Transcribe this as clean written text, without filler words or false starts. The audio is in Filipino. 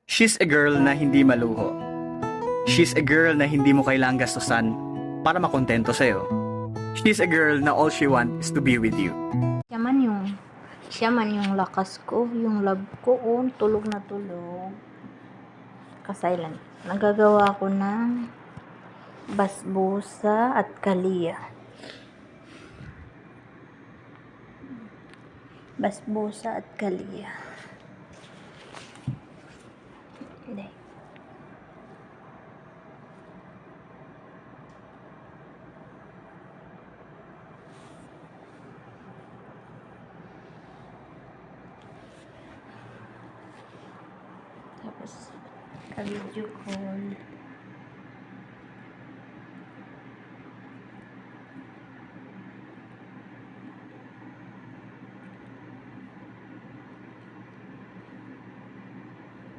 She's a girl na hindi maluho. She's a girl na hindi mo kailangang gastusan para makontento sa'yo. She's a girl na all she wants is to be with you. Siya man yung lakas ko, yung love ko, tulog na tulog. Kasailan. Nagagawa ko ng basbusa at kaliya. Basbusa at kaliya. Hindi. Tapos, ka-video call.